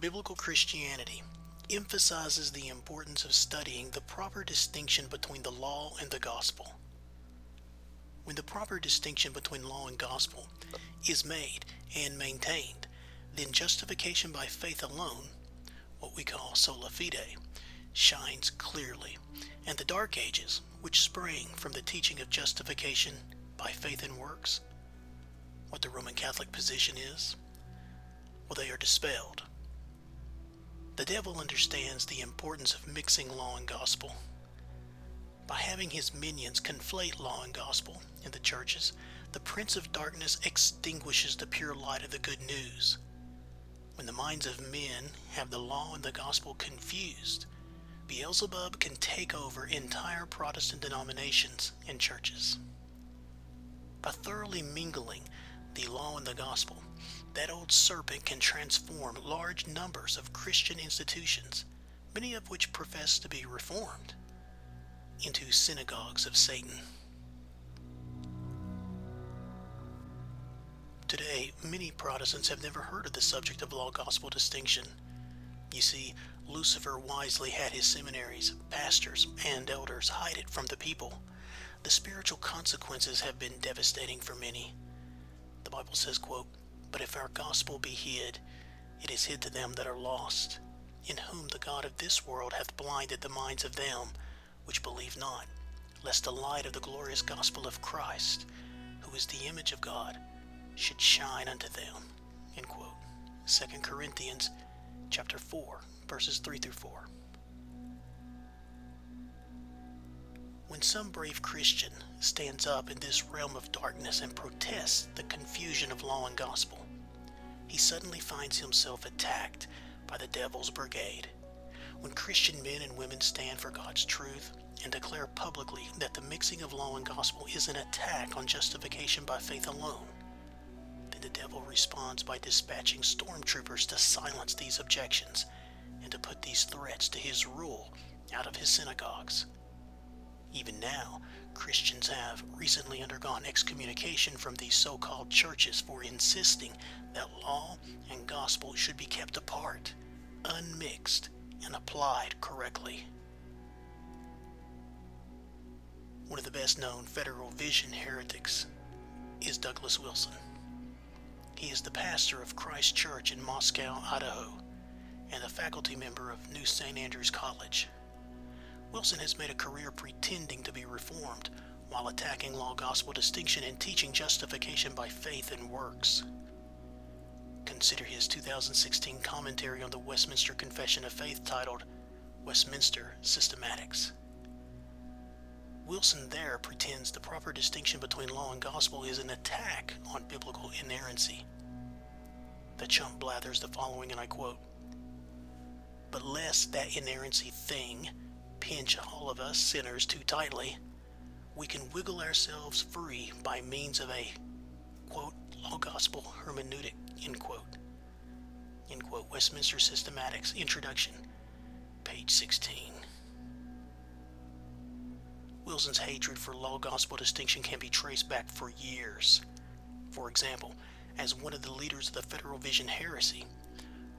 Biblical Christianity emphasizes the importance of studying the proper distinction between the law and the gospel. When the proper distinction between law and gospel is made and maintained, then justification by faith alone, what we call sola fide, shines clearly, and the dark ages, which sprang from the teaching of justification by faith and works, what the Roman Catholic position is, well, they are dispelled. The devil understands the importance of mixing law and gospel. By having his minions conflate law and gospel in the churches, the prince of darkness extinguishes the pure light of the good news. When the minds of men have the law and the gospel confused, Beelzebub can take over entire Protestant denominations and churches. By thoroughly mingling the law and the gospel, that old serpent can transform large numbers of Christian institutions, many of which profess to be reformed, into synagogues of Satan. Today, many Protestants have never heard of the subject of law-gospel distinction. You see, Lucifer wisely had his seminaries, pastors, and elders hide it from the people. The spiritual consequences have been devastating for many. The Bible says, quote, "But if our gospel be hid, it is hid to them that are lost, in whom the God of this world hath blinded the minds of them which believe not, lest the light of the glorious gospel of Christ, who is the image of God, should shine unto them." End quote. 2 Corinthians chapter 4, verses 3 through 4. When some brave Christian stands up in this realm of darkness and protests the confusion of law and gospel, he suddenly finds himself attacked by the devil's brigade. When Christian men and women stand for God's truth and declare publicly that the mixing of law and gospel is an attack on justification by faith alone, then the devil responds by dispatching stormtroopers to silence these objections and to put these threats to his rule out of his synagogues. Even now, Christians have recently undergone excommunication from these so-called churches for insisting that law and gospel should be kept apart, unmixed, and applied correctly. One of the best-known Federal Vision heretics is Douglas Wilson. He is the pastor of Christ Church in Moscow, Idaho, and a faculty member of New St. Andrews College. Wilson has made a career pretending to be reformed while attacking law-gospel distinction and teaching justification by faith and works. Consider his 2016 commentary on the Westminster Confession of Faith titled Westminster Systematics. Wilson there pretends the proper distinction between law and gospel is an attack on biblical inerrancy. The chump blathers the following, and I quote, "But lest that inerrancy thing pinch all of us sinners too tightly, we can wiggle ourselves free by means of a, quote, law-gospel hermeneutic," end quote. End quote. Westminster Systematics, Introduction, page 16. Wilson's hatred for law-gospel distinction can be traced back for years. For example, as one of the leaders of the Federal Vision heresy,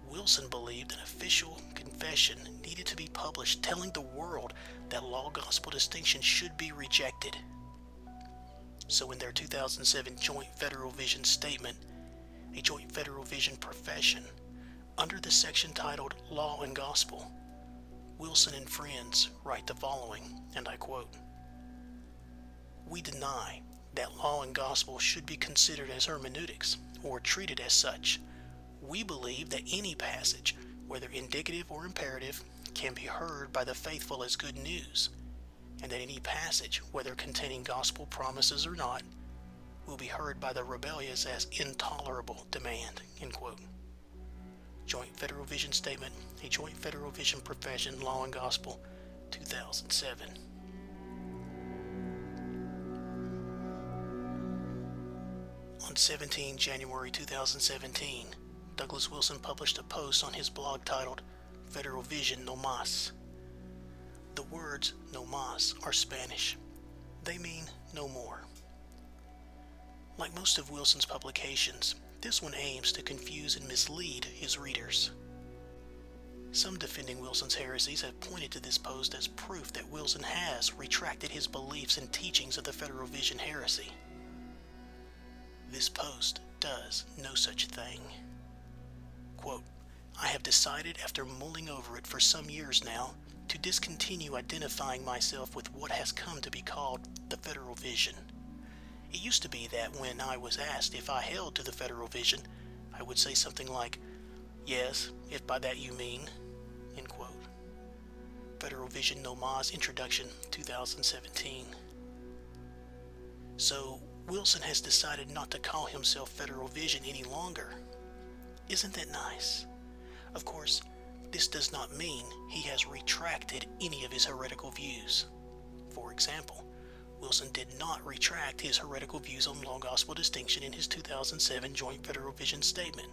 Wilson believed an official confession needed to be published telling the world that law-gospel distinction should be rejected. So in their 2007 Joint Federal Vision Statement, a Joint Federal Vision Profession, under the section titled Law and Gospel, Wilson and friends write the following, and I quote, "We deny that law and gospel should be considered as hermeneutics or treated as such. We believe that any passage, whether indicative or imperative, can be heard by the faithful as good news, and that any passage, whether containing gospel promises or not, will be heard by the rebellious as intolerable demand." End quote. Joint Federal Vision Statement, a Joint Federal Vision Profession, Law and Gospel, 2007. On 17 January 2017, Douglas Wilson published a post on his blog titled Federal Vision No Mas. The words no mas are Spanish. They mean no more. Like most of Wilson's publications, this one aims to confuse and mislead his readers. Some defending Wilson's heresies have pointed to this post as proof that Wilson has retracted his beliefs and teachings of the Federal Vision heresy. This post does no such thing. Quote, I have decided after mulling over it for some years now to discontinue identifying myself with what has come to be called the Federal Vision. It used to be that when I was asked if I held to the Federal Vision, I would say something like, yes, if by that you mean, end quote. Federal Vision No Mas Introduction, 2017. So, Wilson has decided not to call himself Federal Vision any longer. Isn't that nice? Of course, this does not mean he has retracted any of his heretical views. For example, Wilson did not retract his heretical views on law-gospel distinction in his 2007 Joint Federal Vision Statement,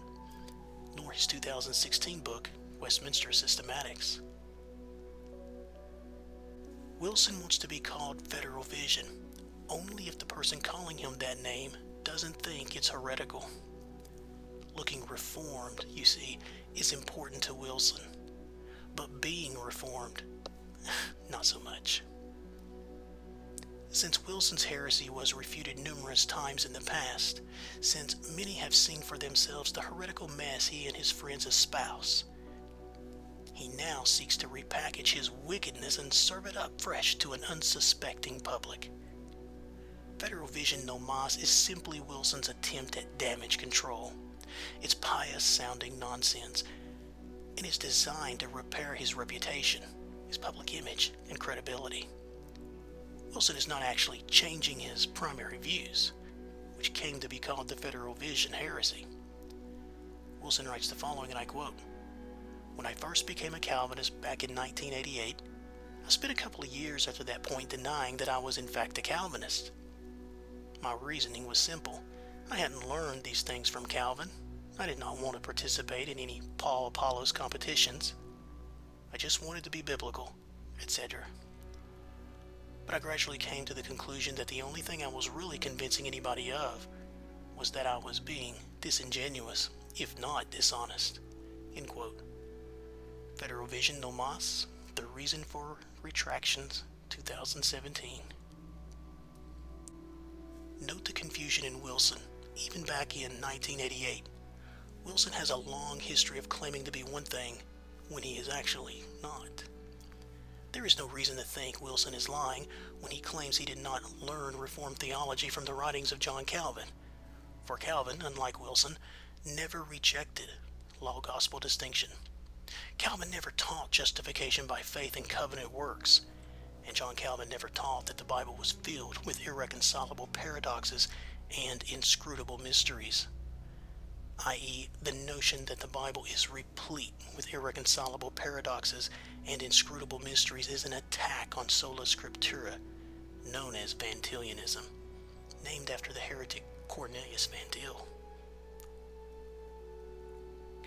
nor his 2016 book, Westminster Systematics. Wilson wants to be called Federal Vision only if the person calling him that name doesn't think it's heretical. Looking reformed, you see, is important to Wilson, but being reformed, not so much. Since Wilson's heresy was refuted numerous times in the past, since many have seen for themselves the heretical mess he and his friends espouse, he now seeks to repackage his wickedness and serve it up fresh to an unsuspecting public. Federal Vision No Mas is simply Wilson's attempt at damage control. It's pious-sounding nonsense, and is designed to repair his reputation, his public image, and credibility. Wilson is not actually changing his primary views, which came to be called the Federal Vision heresy. Wilson writes the following, and I quote, When I first became a Calvinist back in 1988, I spent a couple of years after that point denying that I was in fact a Calvinist. My reasoning was simple. I hadn't learned these things from Calvin. I did not want to participate in any Paul Apollos competitions. I just wanted to be biblical, etc. But I gradually came to the conclusion that the only thing I was really convincing anybody of was that I was being disingenuous, if not dishonest. End quote. Federal Vision No Mas, The Reason for Retractions, 2017. Note the confusion in Wilson. Even back in 1988, Wilson has a long history of claiming to be one thing when he is actually not. There is no reason to think Wilson is lying when he claims he did not learn Reformed theology from the writings of John Calvin. For Calvin, unlike Wilson, never rejected law-gospel distinction. Calvin never taught justification by faith and covenant works. And John Calvin never taught that the Bible was filled with irreconcilable paradoxes and inscrutable mysteries, i.e., the notion that the Bible is replete with irreconcilable paradoxes and inscrutable mysteries is an attack on sola scriptura, known as Van Tillianism, named after the heretic Cornelius Van Til.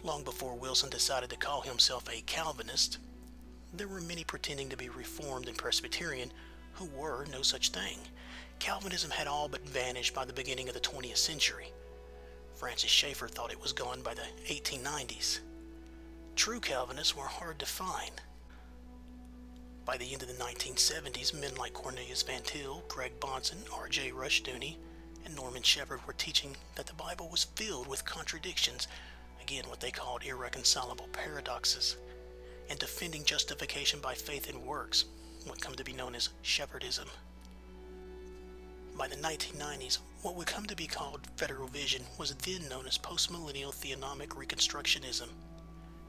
Long before Wilson decided to call himself a Calvinist, there were many pretending to be Reformed and Presbyterian who were no such thing. Calvinism had all but vanished by the beginning of the 20th century. Francis Schaeffer thought it was gone by the 1890s. True Calvinists were hard to find. By the end of the 1970s, men like Cornelius Van Til, Greg Bonson, R.J. Rushdoony, and Norman Shepherd were teaching that the Bible was filled with contradictions, again what they called irreconcilable paradoxes, and defending justification by faith and works, what come to be known as Shepherdism. By the 1990s, what would come to be called Federal Vision was then known as postmillennial theonomic reconstructionism.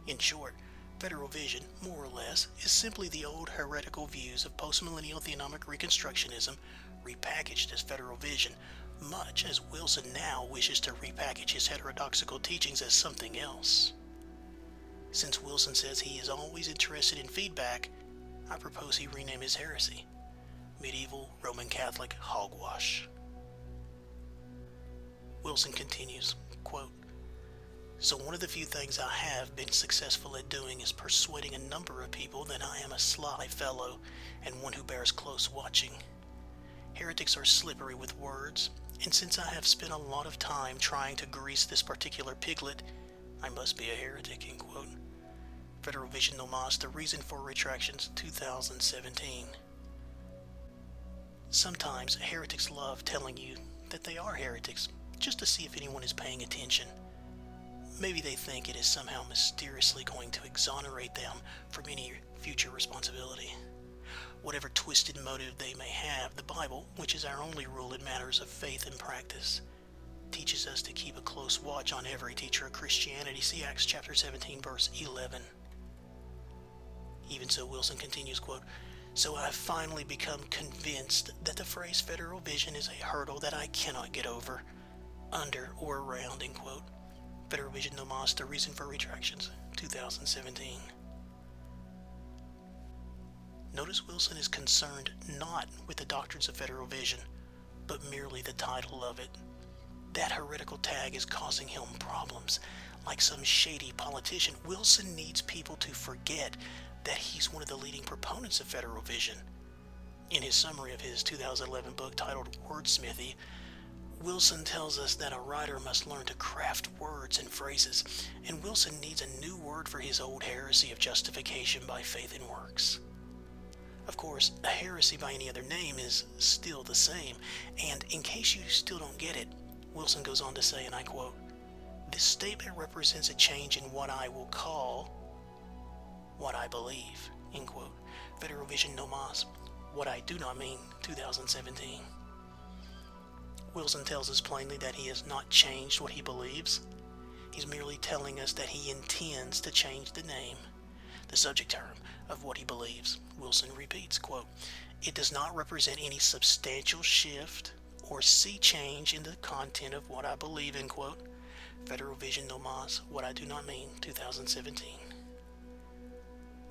In short, Federal Vision, more or less, is simply the old heretical views of postmillennial theonomic reconstructionism repackaged as Federal Vision, much as Wilson now wishes to repackage his heterodoxical teachings as something else. Since Wilson says he is always interested in feedback, I propose he rename his heresy Medieval Roman Catholic Hogwash. Wilson continues, quote, So one of the few things I have been successful at doing is persuading a number of people that I am a sly fellow and one who bears close watching. Heretics are slippery with words, and since I have spent a lot of time trying to grease this particular piglet, I must be a heretic, end quote. Federal Vision No Mas, The Reason for Retractions, 2017. Sometimes heretics love telling you that they are heretics, just to see if anyone is paying attention. Maybe they think it is somehow mysteriously going to exonerate them from any future responsibility. Whatever twisted motive they may have, the Bible, which is our only rule in matters of faith and practice, teaches us to keep a close watch on every teacher of Christianity. See Acts chapter 17, verse 11. Even so, Wilson continues, quote, "So I've finally become convinced that the phrase federal vision is a hurdle that I cannot get over, under, or around," end quote. Federal Vision No Mas, The Reason for Retractions, 2017. Notice Wilson is concerned not with the doctrines of federal vision, but merely the title of it. That heretical tag is causing him problems. Like some shady politician, Wilson needs people to forget that he's one of the leading proponents of federal vision. In his summary of his 2011 book titled Wordsmithy, Wilson tells us that a writer must learn to craft words and phrases, and Wilson needs a new word for his old heresy of justification by faith and works. Of course, a heresy by any other name is still the same, and in case you still don't get it, Wilson goes on to say, and I quote, "This statement represents a change in what I will call what I believe," end quote. Federal Vision No Mas, What I Do Not Mean, 2017. Wilson tells us plainly that he has not changed what he believes. He's merely telling us that he intends to change the name, the subject term, of what he believes. Wilson repeats, quote, "It does not represent any substantial shift or sea change in the content of what I believe," end quote. Federal Vision No Mas, What I Do Not Mean, 2017.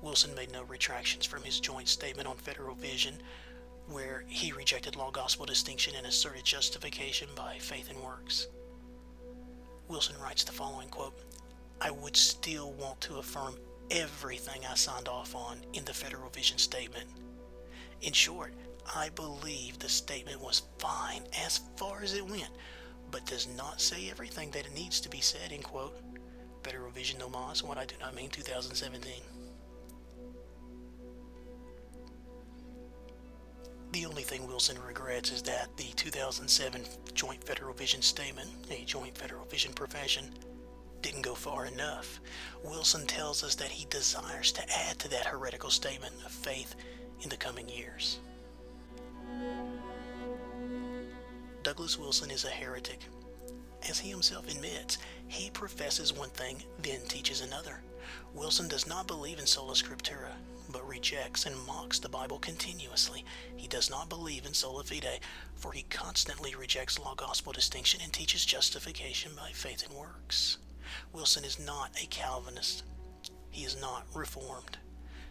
Wilson made no retractions from his joint statement on federal vision, where he rejected law-gospel distinction and asserted justification by faith and works. Wilson writes the following, quote, "I would still want to affirm everything I signed off on in the federal vision statement. In short, I believe the statement was fine as far as it went, but does not say everything that it needs to be said," end quote. Federal Vision No Mas, What I Do Not Mean, 2017. The only thing Wilson regrets is that the 2007 Joint Federal Vision Statement, a Joint Federal Vision profession, didn't go far enough. Wilson tells us that he desires to add to that heretical statement of faith in the coming years. Douglas Wilson is a heretic. As he himself admits, he professes one thing, then teaches another. Wilson does not believe in sola scriptura, but rejects and mocks the Bible continuously. He does not believe in sola fide, for he constantly rejects law-gospel distinction and teaches justification by faith and works. Wilson is not a Calvinist. He is not Reformed.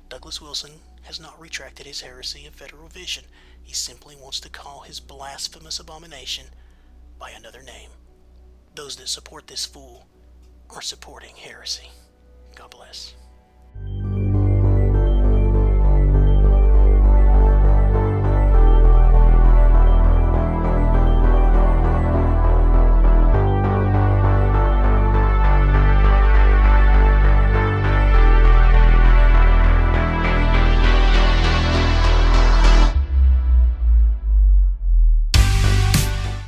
Douglas Wilson has not retracted his heresy of federal vision. He simply wants to call his blasphemous abomination by another name. Those that support this fool are supporting heresy. God bless.